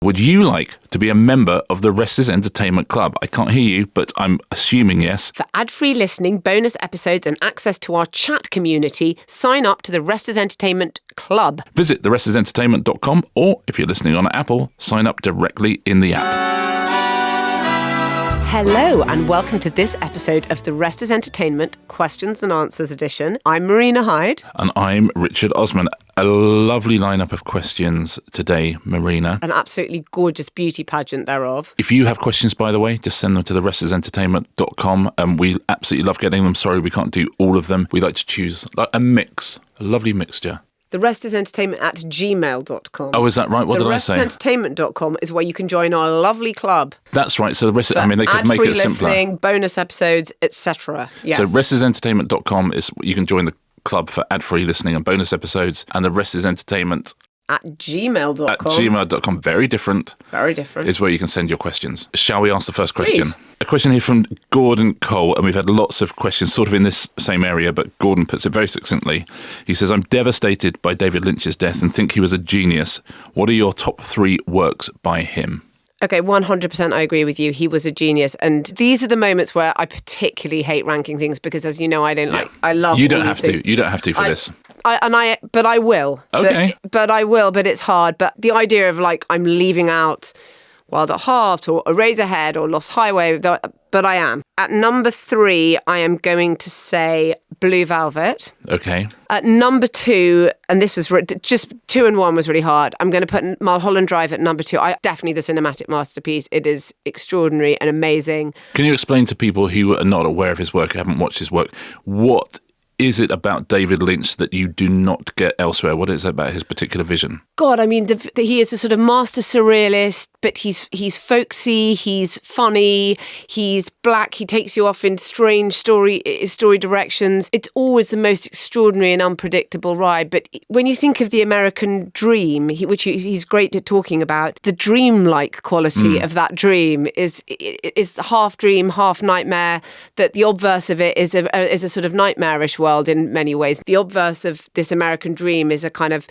Would you like to be a member of the Restless Entertainment Club? I can't hear you, but I'm assuming yes. For ad-free listening, bonus episodes and access to our chat community, sign up to the Restless Entertainment Club. Visit therestlessentertainment.com, or if you're listening on Apple, sign up directly in the app. Hello and welcome to this episode of the Restless Entertainment Questions and Answers edition. I'm Marina Hyde. And I'm Richard Osman. A lovely lineup of questions today, Marina. An absolutely gorgeous beauty pageant thereof. If you have questions, by the way, just send them to therestlessentertainment.com, and we absolutely love getting them. Sorry, we can't do all of them. We like to choose a mix, a lovely mixture. The restlessentertainment at gmail.com. Oh, is that right? What did I say? Restlessentertainment.com is where you can join our lovely club. That's right. So they could make it simpler. Listening, bonus episodes, etc. Yes. So restlessentertainment.com is you can join the club for ad-free listening and bonus episodes, and the Restless Entertainment at gmail.com. At gmail.com. Very different. Very different. Is where you can send your questions. Shall we ask the first question? Please. A question here from Gordon Cole, and we've had lots of questions sort of in this same area, but Gordon puts it very succinctly. He says, I'm devastated by David Lynch's death and think he was a genius. What are your top 3 works by him? Okay, 100% I agree with you. He was a genius. And these are the moments where I particularly hate ranking things because, as you know, I love You don't have to. You don't have to for this. But I will. Okay. But I will, but it's hard. But the idea of I'm leaving out Wild at Heart or Eraserhead or Lost Highway, but I am. At number 3, I am going to say Blue Velvet. Okay. At number 2, and this was just 2 and 1 was really hard, I'm going to put Mulholland Drive at number 2. Definitely the cinematic masterpiece. It is extraordinary and amazing. Can you explain to people who are not aware of his work, who haven't watched his work, what is it about David Lynch that you do not get elsewhere? What is it about his particular vision? God, I mean, he is a sort of master surrealist, but he's folksy, he's funny, he's black, he takes you off in strange story directions. It's always the most extraordinary and unpredictable ride. But when you think of the American dream, which he's great at talking about, the dreamlike quality of that dream is half dream, half nightmare, that the obverse of it is a sort of nightmarish world in many ways. The obverse of this American dream is a kind of,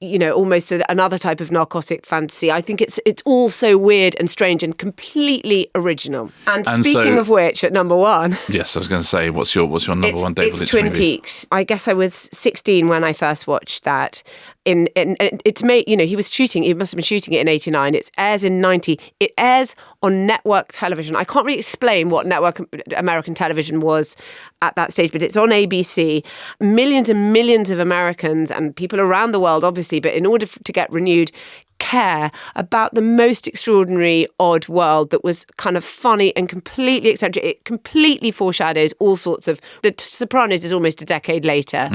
almost another type of narcotic fantasy. I think it's all so weird and strange and completely original. And speaking of which, at number 1... Yes, I was going to say, what's your number 1 David Lynch It's Twin movie? Peaks. I guess I was 16 when I first watched that. It's made, he must have been shooting it in 89. It airs in 90. It airs on network television. I can't really explain what network American television was at that stage, but it's on ABC. Millions and millions of Americans and people around the world, obviously, but in order to get renewed, care about the most extraordinary odd world that was kind of funny and completely eccentric. It completely foreshadows all sorts of... The Sopranos is almost a decade later.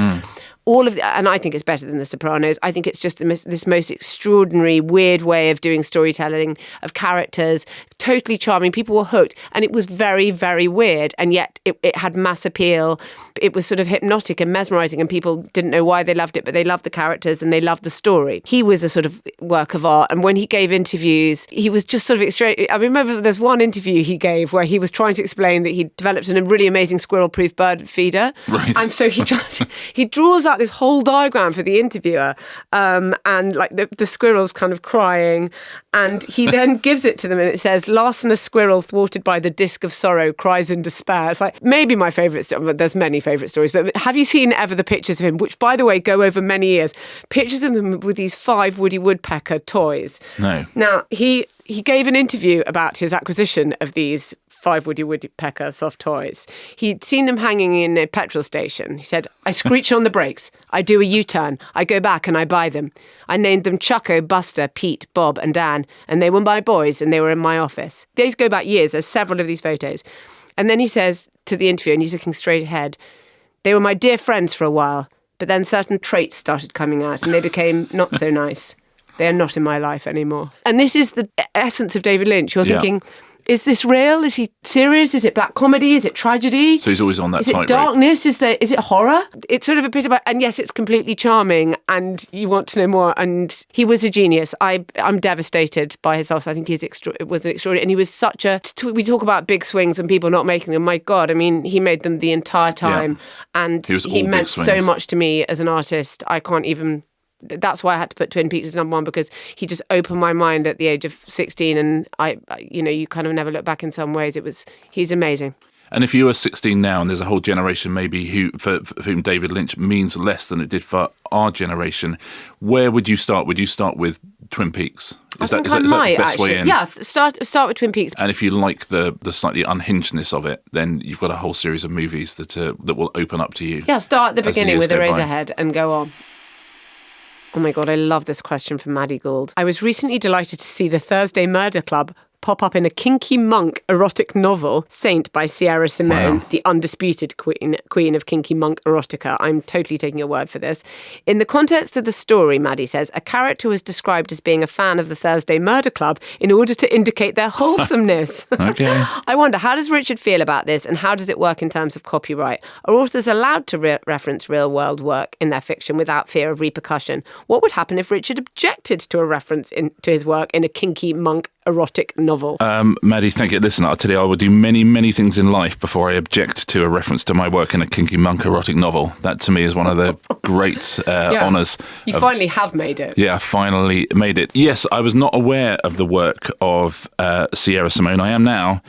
And I think it's better than The Sopranos. I think it's just this most extraordinary, weird way of doing storytelling, of characters, totally charming. People were hooked, and it was very, very weird, and yet it had mass appeal. It was sort of hypnotic and mesmerising, and people didn't know why they loved it, but they loved the characters and they loved the story. He was a sort of work of art, and when he gave interviews, he was just sort of extra. I remember there's one interview he gave where he was trying to explain that he developed a really amazing squirrel-proof bird feeder, right. And so he draws out this whole diagram for the interviewer, and the squirrel's kind of crying, and he then gives it to them, and it says, "Larson, a squirrel thwarted by the disc of sorrow, cries in despair." It's maybe my favourite story, but there's many favourite stories. But have you seen ever the pictures of him, which, by the way, go over many years? Pictures of him with these 5 Woody Woodpecker toys. No. Now, he gave an interview about his acquisition of these 5 Woody Woodpecker soft toys. He'd seen them hanging in a petrol station. He said, "I screech on the brakes. I do a U-turn. I go back and I buy them. I named them Chucko, Buster, Pete, Bob and Dan, and they were my boys and they were in my office." These go back years. There's several of these photos. And then he says to the interviewer, and he's looking straight ahead, "They were my dear friends for a while, but then certain traits started coming out and they became not so nice. They are not in my life anymore." And this is the essence of David Lynch. You're thinking, is this real? Is he serious? Is it black comedy? Is it tragedy? So he's always on that tightrope. Is it darkness? Is it horror? It's sort of a bit about, and yes, it's completely charming and you want to know more. And he was a genius. I'm devastated by his loss. I think it was extraordinary. And he was we talk about big swings and people not making them. My God, I mean, he made them the entire time. Yeah. And he meant so much to me as an artist. I can't even that's why I had to put Twin Peaks as number one, because he just opened my mind at the age of 16, and you kind of never look back in some ways. He's amazing. And if you were 16 now, and there's a whole generation maybe for whom David Lynch means less than it did for our generation, where would you start? Would you start with Twin Peaks? Is that the best way in? Yeah, start with Twin Peaks. And if you like the slightly unhingedness of it, then you've got a whole series of movies that will open up to you. Yeah, start at the beginning with Eraserhead and go on. Oh my God, I love this question from Maddie Gould. I was recently delighted to see the Thursday Murder Club pop up in a Kinky monk erotic novel, Saint by Sierra Simone, the undisputed queen of Kinky monk erotica. I'm totally taking your word for this. In the context of the story, Maddie says, a character was described as being a fan of the Thursday Murder Club in order to indicate their wholesomeness. Okay. I wonder, how does Richard feel about this, and how does it work in terms of copyright? Are authors allowed to reference real-world work in their fiction without fear of repercussion? What would happen if Richard objected to a reference to his work in a Kinky monk erotic novel? Maddie, thank you. Listen, I'll tell you, I will do many, many things in life before I object to a reference to my work in a Kinky monk erotic novel. That, to me, is one of the great honours. You finally have made it. Yeah, I finally made it. Yes, I was not aware of the work of Sierra Simone. I am now,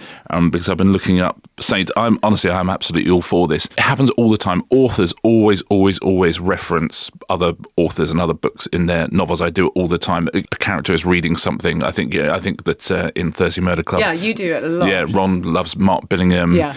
because I've been looking up Saint. I'm absolutely all for this. It happens all the time. Authors always reference other authors and other books in their novels. I do it all the time. A character is reading something. I think that in Thursday Murder Club. Yeah, you do it a lot. Yeah, Ron loves Mark Billingham. Yeah.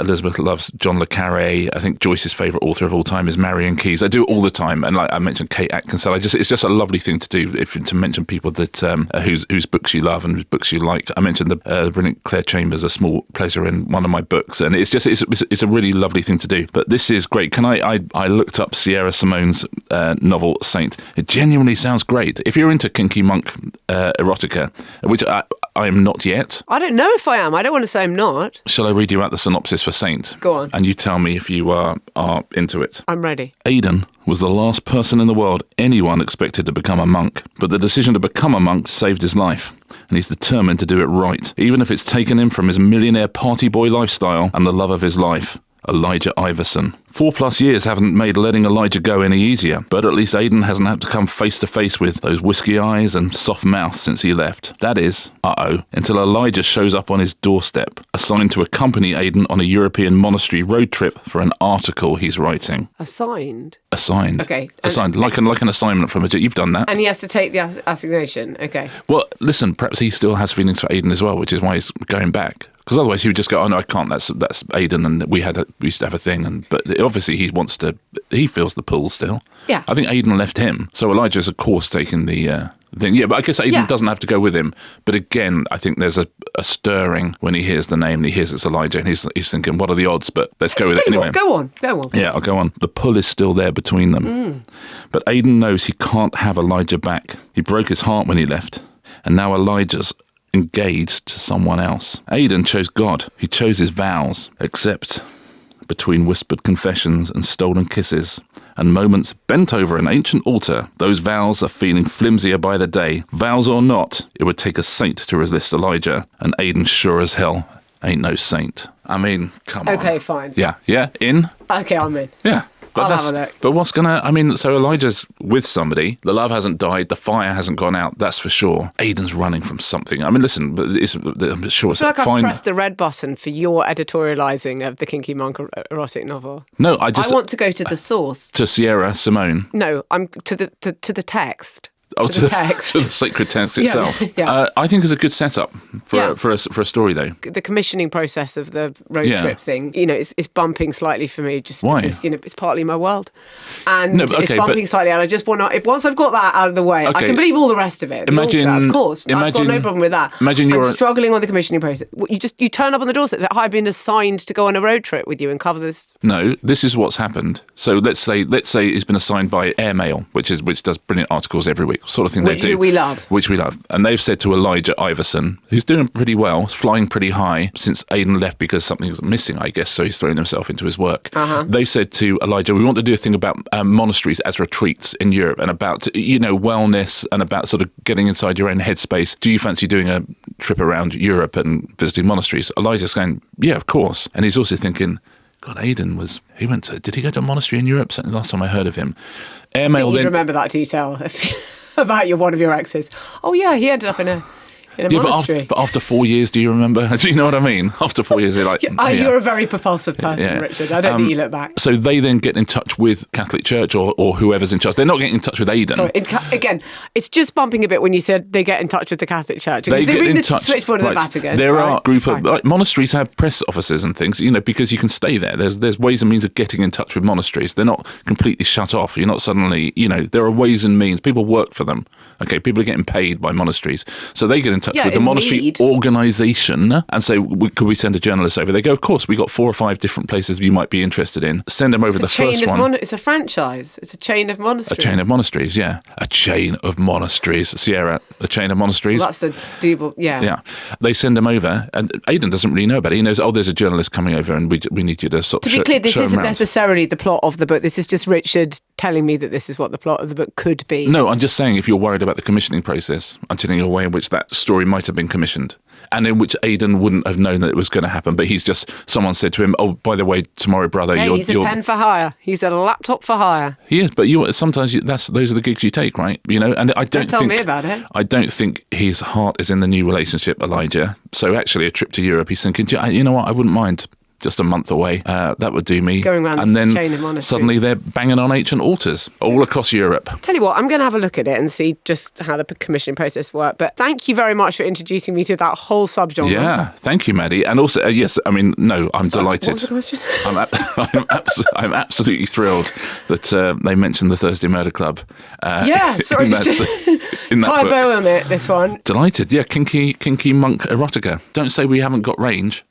Elizabeth loves John le Carré. I think Joyce's favourite author of all time is Marion Keyes. I do it all the time. And like I mentioned, Kate Atkinson. It's just a lovely thing to do, to mention people that whose books you love and whose books you like. I mentioned the brilliant Claire Chambers, A Small Pleasure, in one of my books, and it's a really lovely thing to do. But this is great. I looked up Sierra Simone's novel Saint. It genuinely sounds great. If you're into Kinky monk erotica, which I am not yet. I don't know if I am. I don't want to say I'm not. Shall I read you out the synopsis for Saint? Go on. And you tell me if you are into it. I'm ready. Aidan was the last person in the world anyone expected to become a monk, but the decision to become a monk saved his life. And he's determined to do it right, even if it's taken him from his millionaire party boy lifestyle and the love of his life. Elijah Iverson. 4+ years haven't made letting Elijah go any easier, but at least Aidan hasn't had to come face to face with those whiskey eyes and soft mouth since he left. That is, until Elijah shows up on his doorstep, assigned to accompany Aidan on a European monastery road trip for an article he's writing. Assigned? Assigned. Okay. Assigned, like an assignment from a... You've done that. And he has to take the assignation. Okay. Well, listen, perhaps he still has feelings for Aidan as well, which is why he's going back. Because otherwise he would just go, oh no, I can't. That's Aidan, and we used to have a thing, but obviously he feels the pull still. Yeah. I think Aidan left him, so Elijah's of course taking the thing. Yeah, but I guess Aidan doesn't have to go with him. But again, I think there's a stirring when he hears the name and he hears it's Elijah, and he's thinking, what are the odds? But let's go with it anyway. Go on. Yeah, I'll go on. The pull is still there between them. But Aidan knows he can't have Elijah back. He broke his heart when he left, and now Elijah's engaged to someone else. Aidan chose God. He chose his vows, except between whispered confessions and stolen kisses and moments bent over an ancient altar, those vows are feeling flimsier by the day. Vows or not, it would take a saint to resist Elijah, and Aidan sure as hell ain't no saint. I mean, come on. Okay, fine. Yeah, in? Okay, I'm in. Yeah. I'll have a look. But what's so Elijah's with somebody, the love hasn't died, the fire hasn't gone out, that's for sure. Aidan's running from something. I mean, listen, I'm sure it's I feel like fine. I've pressed the red button for your editorialising of the Kinky monk erotic novel. No, I want to go to the source. To Sierra Simone. No, I'm to the text. Oh, to the text. To the sacred text itself. Yeah. I think it's a good setup for a story, though. The commissioning process of the road trip thing, it's bumping slightly for me. Just Why? Because, it's partly my world, and it's bumping but slightly. And I just want to. Once I've got that out of the way, I can believe all the rest of it. Imagine, altar, of course, I've got no problem with that. Imagine I'm struggling with the commissioning process. You turn up on the doorstep. I've been assigned to go on a road trip with you and cover this. No, this is what's happened. So let's say it's been assigned by Airmail, which does brilliant articles every week, sort of thing they do. Which we love. And they've said to Elijah Iverson, who's doing pretty well, flying pretty high since Aidan left because something's missing, I guess, so he's thrown himself into his work. They've said to Elijah, we want to do a thing about monasteries as retreats in Europe and about, wellness and about sort of getting inside your own headspace. Do you fancy doing a trip around Europe and visiting monasteries? Elijah's going, yeah, of course. And he's also thinking, God, Aidan did he go to a monastery in Europe? Certainly last time I heard of him. Airmail You then. remember that detail about one of your exes. Oh yeah, he ended up in a monastery. But after 4 years, do you remember? Do you know what I mean? After 4 years, you're like, You're a very propulsive person, Richard. I don't think you look back. So they then get in touch with Catholic Church or whoever's in charge. They're not getting in touch with Aidan. Sorry, again, it's just bumping a bit when you said they get in touch with the Catholic Church. They ring get the in touch. switchboard of the Vatican. There are a group Fine. of monasteries have press offices and things, because you can stay there. There's ways and means of getting in touch with monasteries. They're not completely shut off. You're not suddenly, there are ways and means. People work for them. Okay, people are getting paid by monasteries, so they get in touch with the monastery organisation and say, could we send a journalist over? They go, of course, we got 4 or 5 different places you might be interested in. Send them over the first one. It's a franchise. It's a chain of monasteries. A chain of monasteries, yeah. A chain of monasteries. Sierra, a chain of monasteries. Well, that's the double, yeah. Yeah. They send them over, and Aidan doesn't really know about it. He knows, there's a journalist coming over, and we need you to sort of To be clear, this isn't around. necessarily the plot of the book. This is just Richard telling me that this is what the plot of the book could be. No, I'm just saying, if you're worried about the commissioning process, I'm telling you a way in which that story might have been commissioned, and in which Aidan wouldn't have known that it was going to happen. But someone said to him, "Oh, by the way, tomorrow, brother, he's a pen for hire. He's a laptop for hire." He is, but sometimes those are the gigs you take, right? And I don't tell me about it. I don't think his heart is in the new relationship, Elijah. So actually, a trip to Europe, he's thinking, you know what, I wouldn't mind. Just a month away, that would do me. Going around and then chain of monasteries. Suddenly they're banging on ancient altars all across Europe. Tell you what, I'm going to have a look at it and see just how the commissioning process worked. But thank you very much for introducing me to that whole subgenre. Yeah, thank you, Maddie. And also, yes, I'm delighted. What was the question? I'm absolutely thrilled that they mentioned the Thursday Murder Club. Sorry, in that tie a book. bow on it, this one. Delighted, yeah, kinky monk erotica. Don't say we haven't got range.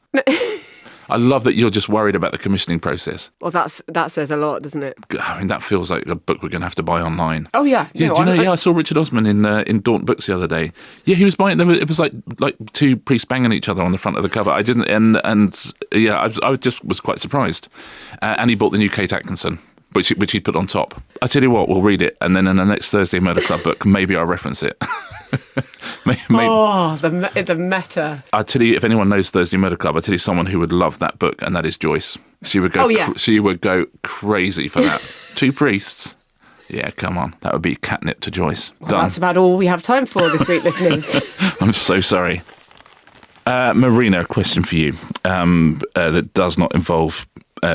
I love that you're just worried about the commissioning process. Well, that says a lot, doesn't it? I mean, that feels like a book we're going to have to buy online. Oh, yeah. Yeah, I saw Richard Osman in Daunt Books the other day. Yeah, he was buying them. It was like 2 priests banging each other on the front of the cover. I didn't, I just was quite surprised. And he bought the new Kate Atkinson, which he put on top. I tell you what, we'll read it, and then in the next Thursday Murder Club book, maybe I'll reference it. maybe. Oh, the meta. I tell you, if anyone knows Thursday Murder Club, I tell you someone who would love that book, and that is Joyce. She would go. She would go crazy for that. 2 priests. Yeah, come on, that would be catnip to Joyce. Well, Done. that's about all we have time for this week, listeners. I'm so sorry. Marina, a question for you that does not involve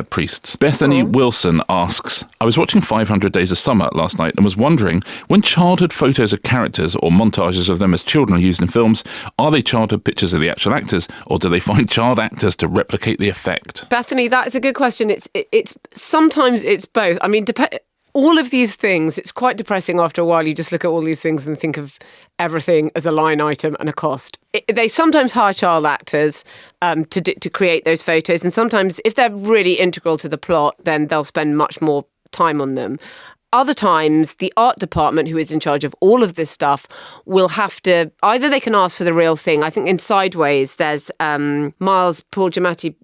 priests. Bethany Wilson asks, I was watching 500 Days of Summer last night and was wondering, when childhood photos of characters or montages of them as children are used in films, are they childhood pictures of the actual actors, or do they find child actors to replicate the effect? Bethany, that is a good question. It's sometimes it's both. I mean, all of these things, it's quite depressing after a while. You just look at all these things and think of everything as a line item and a cost. They sometimes hire child actors to create those photos. And sometimes if they're really integral to the plot, then they'll spend much more time on them. Other times, the art department, who is in charge of all of this stuff, will have to, either they can ask for the real thing. I think in Sideways, there's Miles, Paul Giamatti,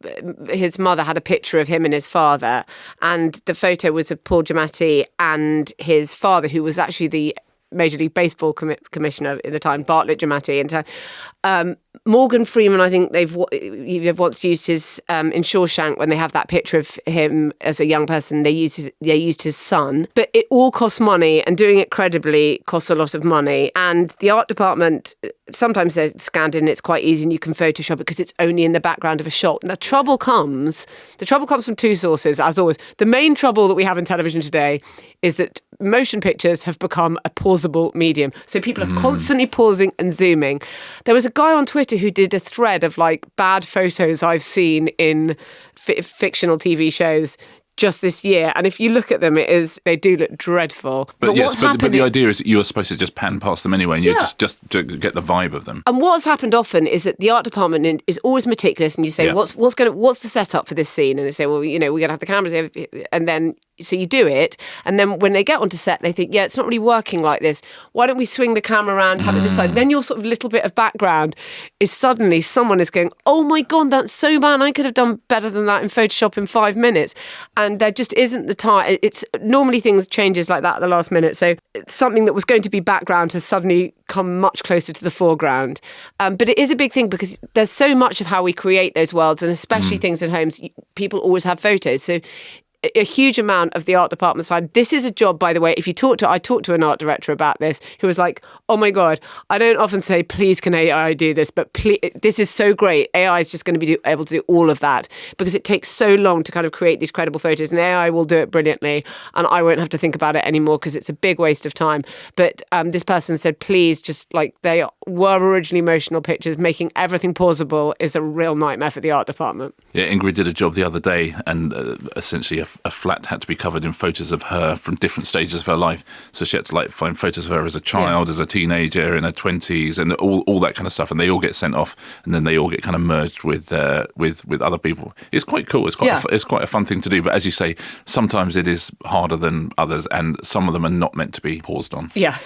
his mother had a picture of him and his father, and the photo was of Paul Giamatti and his father, who was actually the Major League Baseball commissioner at the time, Bartlett Giamatti. And Morgan Freeman, I think they've once used his in Shawshank, when they have that picture of him as a young person, they used his son. But it all costs money, and doing it credibly costs a lot of money. And the art department, sometimes they're scanned in, it's quite easy and you can Photoshop it because it's only in the background of a shot. And the trouble comes from 2 sources, as always. The main trouble that we have in television today is that motion pictures have become a pausable medium. So people are constantly pausing and zooming. There was a guy on Twitter who did a thread of bad photos I've seen in fictional TV shows just this year, and if you look at them, they do look dreadful. But the idea is that you're supposed to just pan past them anyway, and you just to get the vibe of them. And what's happened often is that the art department is always meticulous, and you say, what's the setup for this scene? And they say, well, we're going to have the cameras here, and then so you do it, and then when they get onto set, they think, it's not really working like this. Why don't we swing the camera around, have it this side? Then your sort of little bit of background is suddenly someone is going, oh my God, that's so bad. I could have done better than that in Photoshop in 5 minutes. And there just isn't the time. It's normally things changes like that at the last minute. So something that was going to be background has suddenly come much closer to the foreground. But it is a big thing because there's so much of how we create those worlds, and especially things in homes, people always have photos. So a huge amount of the art department side. This is a job, by the way, if you I talked to an art director about this, who was like, oh my God, I don't often say, please can AI do this, but please, this is so great. AI is just going to be able to do all of that because it takes so long to kind of create these credible photos, and AI will do it brilliantly, and I won't have to think about it anymore because it's a big waste of time. But this person said, please, just like they were originally emotional pictures, making everything pausable is a real nightmare for the art department. Yeah, Ingrid did a job the other day, and essentially a flat had to be covered in photos of her from different stages of her life. So she had to like find photos of her as a child, as a teenager, in her 20s, and all that kind of stuff. And they all get sent off, and then they all get kind of merged with other people. It's quite cool. It's quite a fun thing to do. But as you say, sometimes it is harder than others, and some of them are not meant to be paused on. Yeah.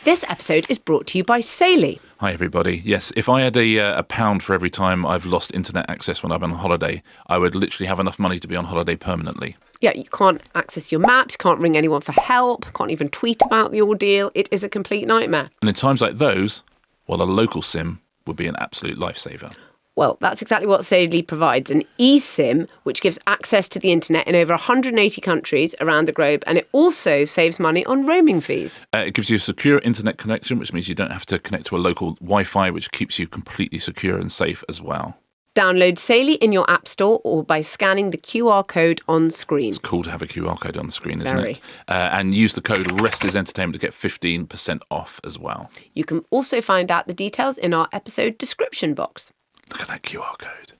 This episode is brought to you by Saily. Hi, everybody. Yes, if I had a pound for every time I've lost internet access when I've been on holiday, I would literally have enough money to be on holiday permanently. Yeah, you can't access your maps, can't ring anyone for help, can't even tweet about the ordeal. It is a complete nightmare. And in times like those, well, a local SIM would be an absolute lifesaver. Well, that's exactly what Saily provides, an eSIM, which gives access to the internet in over 180 countries around the globe, and it also saves money on roaming fees. It gives you a secure internet connection, which means you don't have to connect to a local Wi-Fi, which keeps you completely secure and safe as well. Download Saily in your app store or by scanning the QR code on screen. It's cool to have a QR code on the screen, isn't it? And use the code RESTISENTERTAINMENT to get 15% off as well. You can also find out the details in our episode description box. Look at that QR code.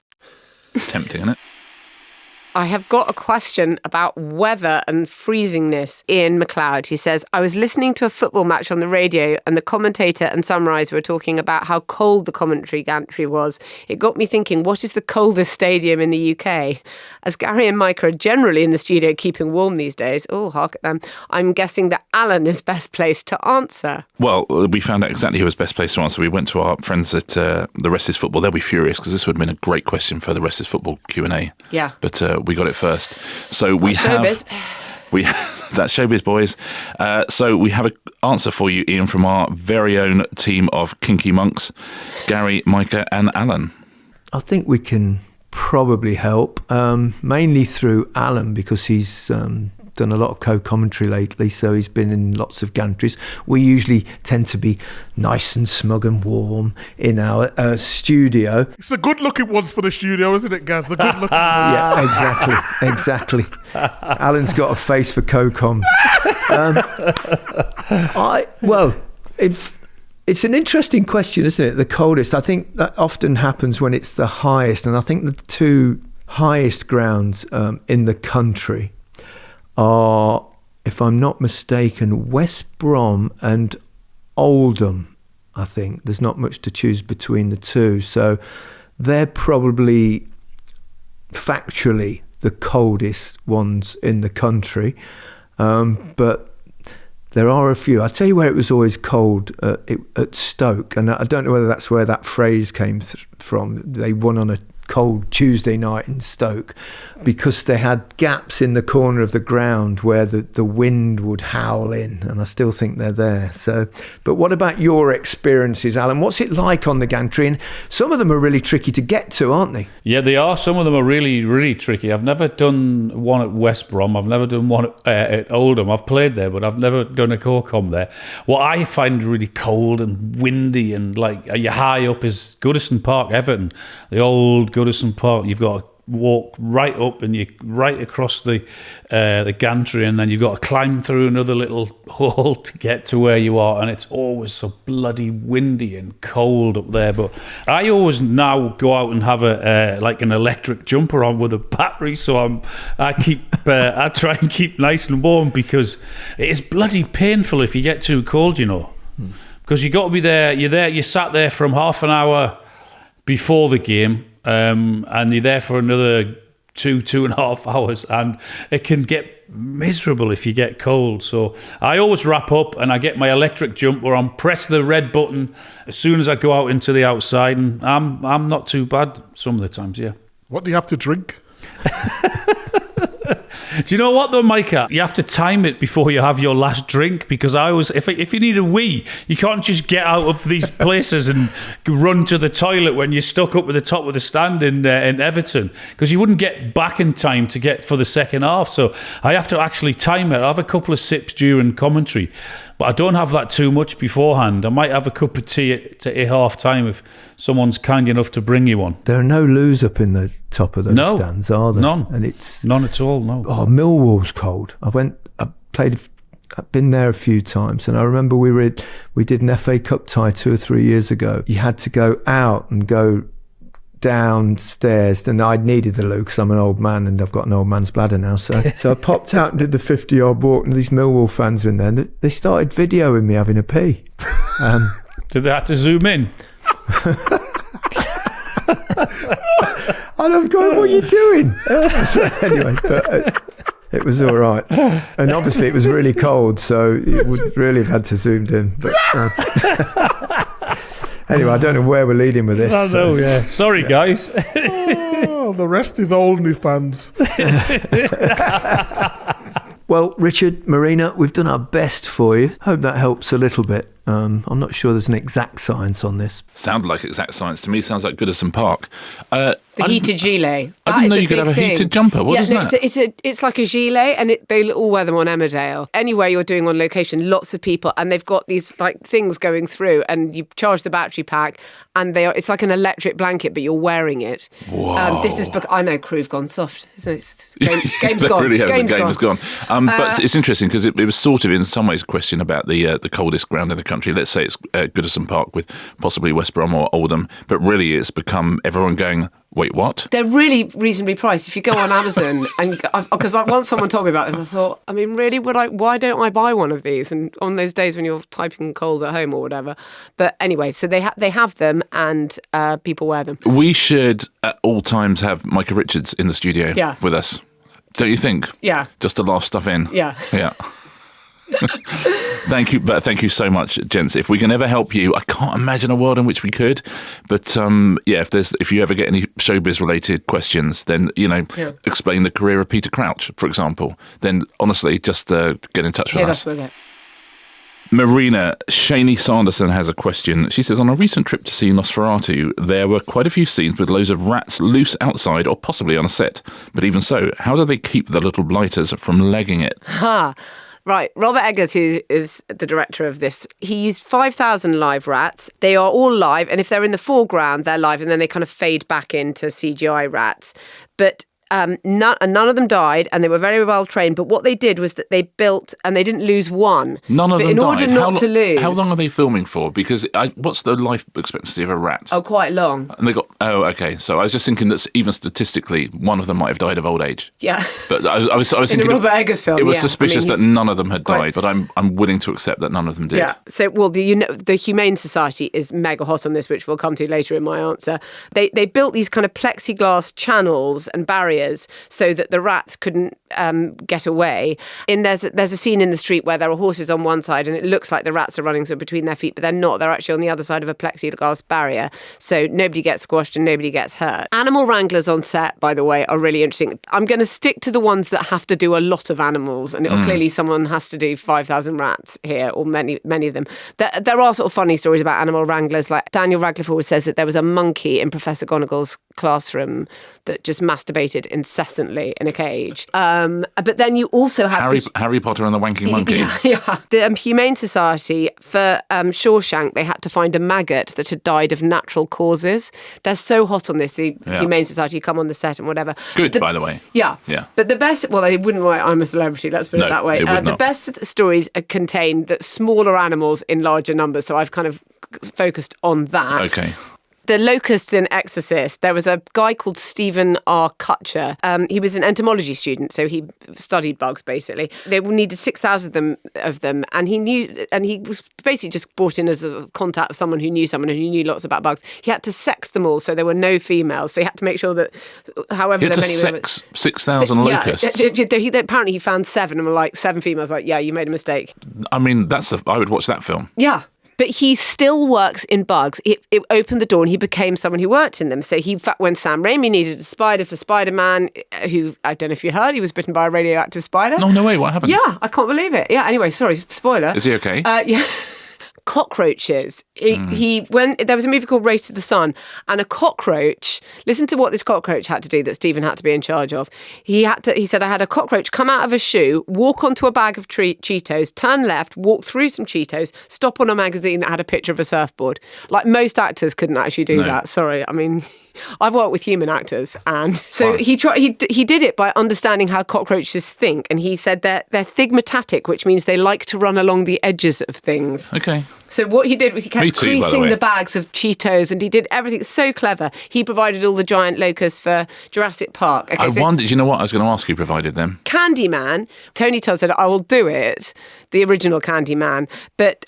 It's tempting, isn't it? I have got a question about weather and freezingness. Ian McLeod, he says, I was listening to a football match on the radio and the commentator and summariser were talking about how cold the commentary gantry was. It got me thinking, what is the coldest stadium in the UK? As Gary and Mike are generally in the studio keeping warm these days, oh, hark at them, I'm guessing that Alan is best placed to answer. Well, we found out exactly who was best placed to answer. We went to our friends at The Rest is Football. They'll be furious because this would have been a great question for The Rest is Football Q&A. Yeah. But we got it first. So we have... That's showbiz, boys. So we have an answer for you, Ian, from our very own team of kinky monks, Gary, Micah and Alan. I think we can probably help, mainly through Alan, because he's done a lot of co-commentary lately, so he's been in lots of gantries. We usually tend to be nice and smug and warm in our studio. It's the good-looking ones for the studio, isn't it, Gaz? The good-looking ones. Yeah, exactly. Alan's got a face for co-coms. It's an interesting question, isn't it? The coldest. I think that often happens when it's the highest, and I think the two highest grounds in the country are, if I'm not mistaken, West Brom and Oldham. I think there's not much to choose between the two, so they're probably factually the coldest ones in the country, but there are a few. I'll tell you where it was always cold, at Stoke, and I don't know whether that's where that phrase came from. They won on a cold Tuesday night in Stoke because they had gaps in the corner of the ground where the wind would howl in, and I still think they're there. So, but what about your experiences, Alan? What's it like on the gantry? And some of them are really tricky to get to, aren't they? Yeah, they are. Some of them are really, really tricky. I've never done one at West Brom. I've never done one at Oldham. I've played there, but I've never done a co-com there. What I find really cold and windy and like you're high up is Goodison Park, Everton. The old Goodison Park. You've got to walk right up and you're right across the gantry, and then you've got to climb through another little hole to get to where you are, and it's always so bloody windy and cold up there. But I always now go out and have like an electric jumper on with a battery, so I try and keep nice and warm, because it is bloody painful if you get too cold, you know, because you got to be there. You sat there from half an hour before the game, and you're there for another 2.5 hours, and it can get miserable if you get cold. So I always wrap up and I get my electric jumper on, press the red button as soon as I go out into the outside, and I'm not too bad some of the times. Yeah. What do you have to drink? Do you know what though, Micah? You have to time it before you have your last drink, because I always, if you need a wee, you can't just get out of these places and run to the toilet when you're stuck up at the top of the stand in Everton, because you wouldn't get back in time to get for the second half. So I have to actually time it. I have a couple of sips during commentary, but I don't have that too much beforehand. I might have a cup of tea at half time if someone's kind enough to bring you one. There are no loos up in the top of those stands, are there? None. And it's none at all. No. Oh, Millwall's cold. I've been there a few times, and I remember we did an FA Cup tie 2 or 3 years ago. You had to go out and go downstairs, and I needed the loo because I'm an old man and I've got an old man's bladder now. So I popped out and did the 50-yard walk, and these Millwall fans were in there, and they started videoing me having a pee. Did they have to zoom in? And I'm going, what are you doing? So anyway, but it was all right. And obviously it was really cold, so it would really have had to zoomed in. But, anyway, I don't know where we're leading with this. I know, yeah. Sorry, guys. Oh, the rest is OnlyFans. Well, Richard, Marina, we've done our best for you. Hope that helps a little bit. I'm not sure there's an exact science on this. Sounded like exact science to me. Sounds like Goodison Park. The heated gilet. I didn't know you could have a heated jumper. What is that? It's like a gilet, and they all wear them on Emmerdale. Anywhere you're doing on location, lots of people, and they've got these like things going through, and you charge the battery pack, and it's like an electric blanket, but you're wearing it. Whoa. This is I know Crew have gone soft. Game's gone. Really Game has gone. But it's interesting because it was sort of in some ways a question about the coldest ground in the country. Let's say it's Goodison Park with possibly West Brom or Oldham, but really it's become everyone going, wait, what? They're really reasonably priced. If you go on Amazon, and because once someone told me about it, I thought, I mean, really, why don't I buy one of these? And on those days when you're typing cold at home or whatever. But anyway, so they have them, and people wear them. We should at all times have Micah Richards in the studio with us. Don't you think? Yeah. Just to laugh stuff in. Yeah. Yeah. Thank you so much, gents. If we can ever help you, I can't imagine a world in which we could. But if you ever get any showbiz related questions, then explain the career of Peter Crouch, for example. Then honestly, just get in touch with us. Hit us with it. Marina, Shani Sanderson has a question. She says, on a recent trip to see Nosferatu, there were quite a few scenes with loads of rats loose outside or possibly on a set. But even so, how do they keep the little blighters from legging it? Right, Robert Eggers, who is the director of this, he used 5,000 live rats. They are all live, and if they're in the foreground, they're live, and then they kind of fade back into CGI rats. But none of them died, and they were very well trained. But what they did was that they built, and they didn't lose one. None of them died. In order not to lose. How long are they filming for? Because what's the life expectancy of a rat? Oh, quite long. And they got. Oh, okay. So I was just thinking that even statistically, one of them might have died of old age. Yeah. But I was thinking in a Robert Eggers film. It was suspicious that none of them had died, but I'm willing to accept that none of them did. Yeah. So, well, the Humane Society is mega hot on this, which we'll come to later in my answer. They built these kind of plexiglass channels and barriers so that the rats couldn't get away. There's a scene in the street where there are horses on one side and it looks like the rats are running between their feet, but they're not. They're actually on the other side of a plexiglass barrier. So nobody gets squashed and nobody gets hurt. Animal wranglers on set, by the way, are really interesting. I'm going to stick to the ones that have to do a lot of animals, and clearly someone has to do 5,000 rats here, or many of them. There are sort of funny stories about animal wranglers. Like Daniel Radcliffe always says that there was a monkey in Professor Gonagal's classroom that just masturbated incessantly in a cage. But then you also have Harry Potter and the Wanking Monkey. Yeah. The Humane Society, for Shawshank, they had to find a maggot that had died of natural causes. They're so hot on this, the Humane Society come on the set and whatever. Good, by the way. Yeah. But the best, well, they wouldn't write I'm a Celebrity, let's put it that way. The best stories contain the smaller animals in larger numbers, so I've kind of focused on that. Okay. The locusts in Exorcist, there was a guy called Stephen R. Kutcher. He was an entomology student, so he studied bugs, basically. They needed 6,000 of them, and he was basically just brought in as a contact of someone who knew lots about bugs. He had to sex them all, so there were no females, so he had to make sure that however many... He had to sex 6,000 locusts? Yeah, apparently he found 7, and were like, 7 females, like, yeah, you made a mistake. I mean, I would watch that film. Yeah. But he still works in bugs. It opened the door and he became someone who worked in them. So he, in fact, when Sam Raimi needed a spider for Spider-Man, who, I don't know if you heard, he was bitten by a radioactive spider. No way, what happened? Yeah, I can't believe it. Yeah, anyway, sorry, spoiler. Is he okay? Yeah. Cockroaches. When there was a movie called Race to the Sun, and a cockroach. Listen to what this cockroach had to do that Stephen had to be in charge of. He said, I had a cockroach come out of a shoe, walk onto a bag of Cheetos, turn left, walk through some Cheetos, stop on a magazine that had a picture of a surfboard. Like, most actors couldn't actually do that. Sorry, I mean, I've worked with human actors, and so he did it by understanding how cockroaches think, and he said they're thigmatatic, which means they like to run along the edges of things. Okay. So what he did was he kept creasing the bags of Cheetos, and he did everything so clever. He provided all the giant locusts for Jurassic Park. Okay, I wondered, you know what, I was going to ask who provided them. Candyman, Tony Todd said, I will do it, the original Candyman,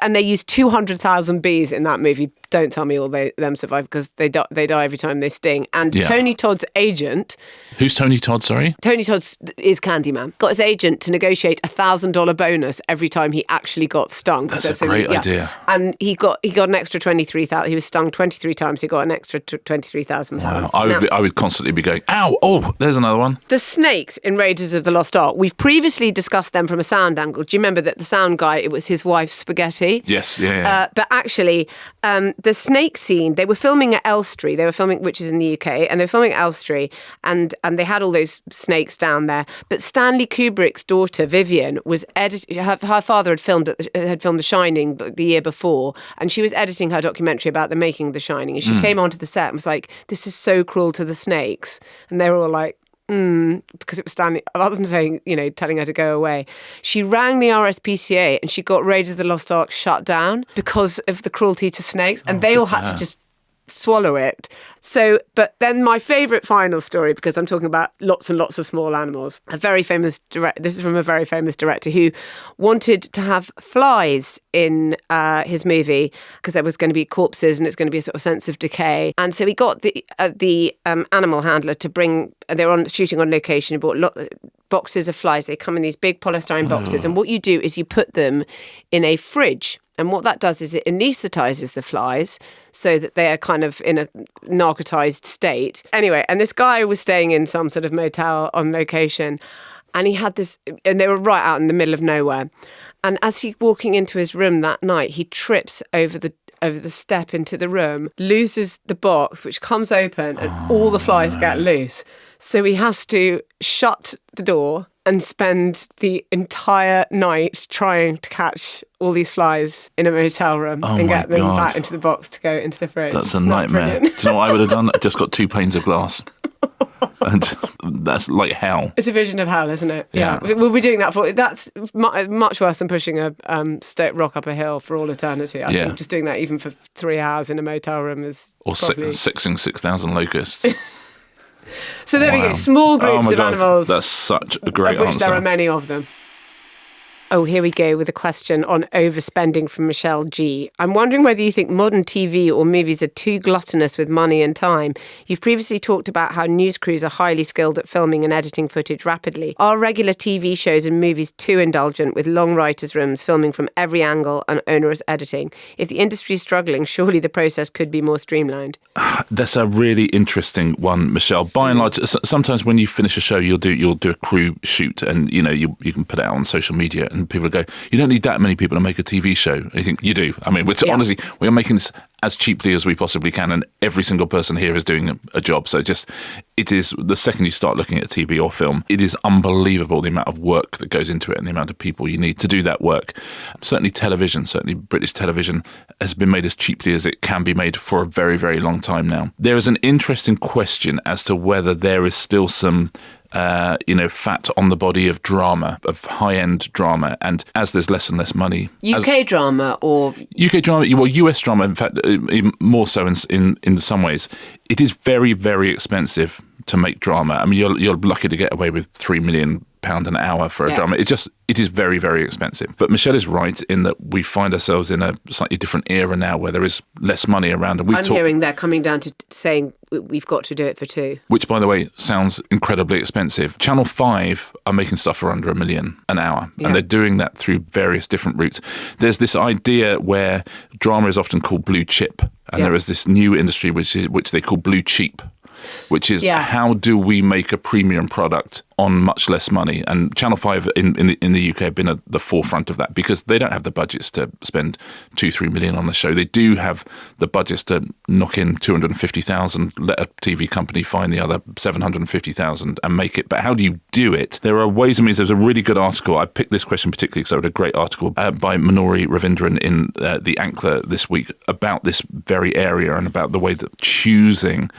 and they used 200,000 bees in that movie. Don't tell me all them survive, because they die every time they sting. And Tony Todd's agent... Who's Tony Todd, sorry? Tony Todd is Candyman. Got his agent to negotiate a $1,000 bonus every time he actually got stung. That's a great idea. And he got an extra 23,000. He was stung 23 times. He got an extra 23,000 pounds. Wow. I would constantly be going, ow, oh, there's another one. The snakes in Raiders of the Lost Ark. We've previously discussed them from a sound angle. Do you remember that the sound guy, it was his wife's spaghetti? Yes, yeah. But actually, the snake scene, they were filming at Elstree. They were filming, which is in the UK, and they were filming at Elstree, and they had all those snakes down there. But Stanley Kubrick's daughter, Vivian, was her father had filmed The Shining the year before, and she was editing her documentary about the making of The Shining, and she came onto the set and was like, this is so cruel to the snakes. And they were all like, because it was Stanley, rather than saying, telling her to go away, she rang the RSPCA and she got Raiders of the Lost Ark shut down because of the cruelty to snakes, and they all had to just swallow it. So, but then my favourite final story, because I'm talking about lots and lots of small animals, this is from a very famous director who wanted to have flies in his movie because there was going to be corpses and it's going to be a sort of sense of decay. And so he got the animal handler to bring, they were shooting on location, he bought boxes of flies. They come in these big polystyrene boxes, and what you do is you put them in a fridge. And what that does is it anaesthetizes the flies so that they are kind of in a narcotized state. Anyway, and this guy was staying in some sort of motel on location, and he had this, and they were right out in the middle of nowhere. And as he's walking into his room that night, he trips over the step into the room, loses the box, which comes open, and all the flies get loose. So he has to shut the door and spend the entire night trying to catch all these flies in a motel room and get them back into the box to go into the fridge. That's a nightmare. Do you know what I would have done? I just got 2 panes of glass. And that's like hell. It's a vision of hell, isn't it? Yeah. We'll be doing that that's much worse than pushing a rock up a hill for all eternity. I think just doing that even for 3 hours in a motel room is probably... sixing 6,000 locusts. So there we go, small groups of animals. That's such a great of which answer. There are many of them. Oh, here we go with a question on overspending from Michelle G. I'm wondering whether you think modern TV or movies are too gluttonous with money and time. You've previously talked about how news crews are highly skilled at filming and editing footage rapidly. Are regular TV shows and movies too indulgent with long writers' rooms, filming from every angle and onerous editing? If the industry is struggling, surely the process could be more streamlined. That's a really interesting one, Michelle. By and large, sometimes when you finish a show, you'll do a crew shoot, and you can put it out on social media, and people go, you don't need that many people to make a TV show. And you think, you do. I mean, honestly, we're making this as cheaply as we possibly can, and every single person here is doing a job. So it is, the second you start looking at TV or film, it is unbelievable the amount of work that goes into it and the amount of people you need to do that work. Certainly television, certainly British television has been made as cheaply as it can be made for a very, very long time now. There is an interesting question as to whether there is still some fat on the body of drama, of high-end drama, and as there's less and less money. UK drama or... UK drama, well, US drama, in fact, even more so in some ways. It is very, very expensive to make drama. I mean, you're lucky to get away with £3 million £100 an hour for a drama. It is very, very expensive. But Michelle is right in that we find ourselves in a slightly different era now where there is less money around. And I'm hearing they're coming down to saying we've got to do it for £2. Which, by the way, sounds incredibly expensive. Channel 5 are making stuff for under £1 million an hour. Yeah. And they're doing that through various different routes. There's this idea where drama is often called blue chip. And there is this new industry which they call blue cheap, which is how do we make a premium product on much less money? And Channel 5 in the UK have been at the forefront of that because they don't have the budgets to spend 2-3 million on the show. They do have the budgets to knock in 250,000, let a TV company find the other 750,000 and make it. But how do you do it? There are ways and means. There's a really good article. I picked this question particularly because I read a great article by Manori Ravindran in The Ankler this week about this very area and about the way that choosing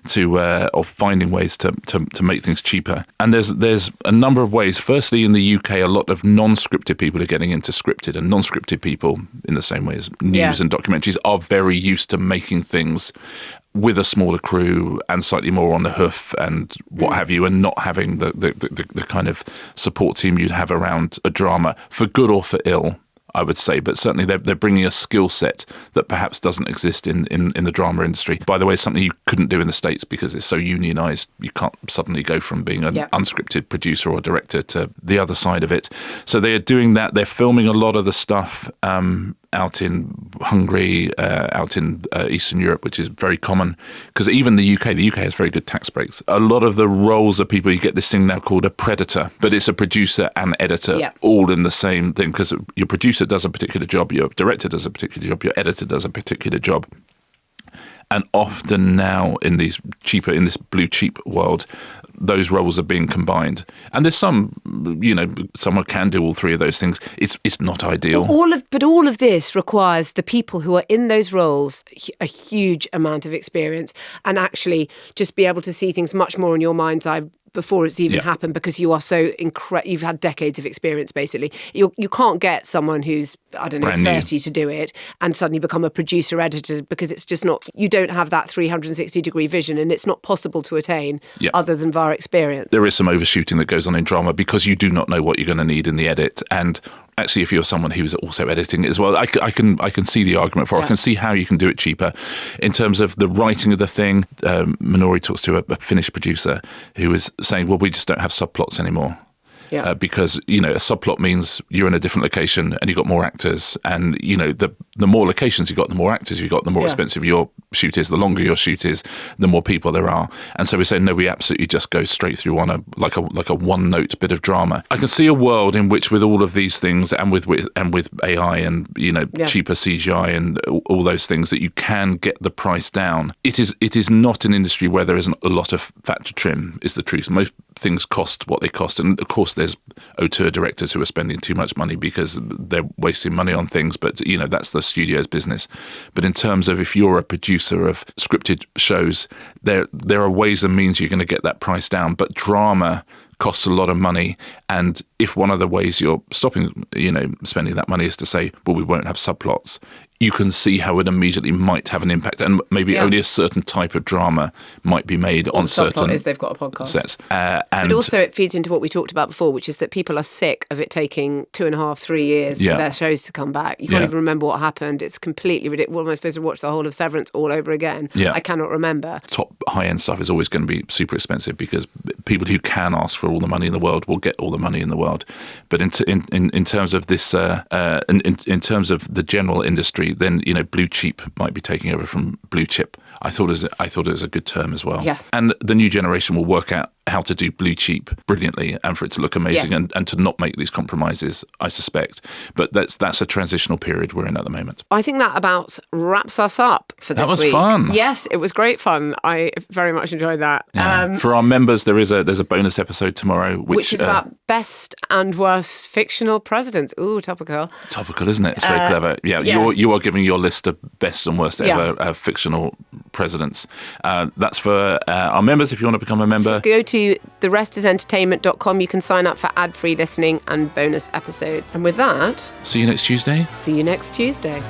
to of finding ways to make things cheaper. And there's a number of ways. Firstly, in the UK, a lot of non-scripted people are getting into scripted, and non-scripted people, in the same way as news and documentaries, are very used to making things with a smaller crew and slightly more on the hoof and what have you, and not having the kind of support team you'd have around a drama, for good or for ill, I would say. But certainly they're bringing a skill set that perhaps doesn't exist in the drama industry. By the way, something you couldn't do in the States because it's so unionized. You can't suddenly go from being an unscripted producer or director to the other side of it. So they are doing that. They're filming a lot of the stuff out in Hungary, out in Eastern Europe, which is very common, because even the UK has very good tax breaks. A lot of the roles of people, you get this thing now called a predator, but it's a producer and editor all in the same thing, because your producer does a particular job, your director does a particular job, your editor does a particular job. And often now in this blue cheap world, those roles are being combined. And there's some, someone can do all three of those things. It's not ideal. But all of this requires the people who are in those roles a huge amount of experience, and actually just be able to see things much more in your mind's eye before it's even happened, because you are so you've had decades of experience. Basically, you can't get someone who's, I don't know, 30 to do it and suddenly become a producer editor, because it's just not. You don't have that 360-degree vision, and it's not possible to attain other than via experience. There is some overshooting that goes on in drama because you do not know what you're going to need in the edit. And actually, if you're someone who is also editing it as well, I can see the argument for it. I can see how you can do it cheaper. In terms of the writing of the thing, Minori talks to a Finnish producer who is saying, well, we just don't have subplots anymore. Because, a subplot means you're in a different location and you've got more actors. And, the more locations you've got, the more actors you've got, the more expensive your shoot is, the longer your shoot is, the more people there are. And so we say, no, we absolutely just go straight through on a one-note bit of drama. I can see a world in which, with all of these things and with AI and, cheaper CGI and all those things, that you can get the price down. It is not an industry where there isn't a lot of fat to trim, is the truth. Most things cost what they cost. And, of course, there's auteur directors who are spending too much money because they're wasting money on things, but that's the studio's business. But in terms of, if you're a producer of scripted shows, there are ways and means you're going to get that price down. But drama costs a lot of money, and if one of the ways you're stopping spending that money is to say, well, we won't have subplots, you can see how it immediately might have an impact, and maybe only a certain type of drama might be made on certain is they've got a podcast sets. But also it feeds into what we talked about before, which is that people are sick of it taking 2.5-3 years for their shows to come back. You can't even remember what happened. It's completely ridiculous. What am I supposed to watch the whole of Severance all over again? I cannot remember. Top high-end stuff is always going to be super expensive, because people who can ask for all the money in the world will get all the money in the world. But in terms of this, in terms of the general industry, then blue cheap might be taking over from blue chip. I thought it was a good term as well. Yeah. And the new generation will work out how to do blue cheap brilliantly and for it to look amazing and to not make these compromises, I suspect. But that's a transitional period we're in at the moment. I think that about wraps us up for this week. That was fun. Yes, it was great fun. I very much enjoyed that. Yeah. For our members, there's a bonus episode tomorrow, which is about best and worst fictional presidents. Ooh, topical. Topical, isn't it? It's very clever. Yeah, yes. You are giving your list of best and worst ever fictional presidents. That's for our members. If you want to become a member, so go to therestisentertainment.com. You can sign up for ad-free listening and bonus episodes. And with that, see you next Tuesday. See you next Tuesday.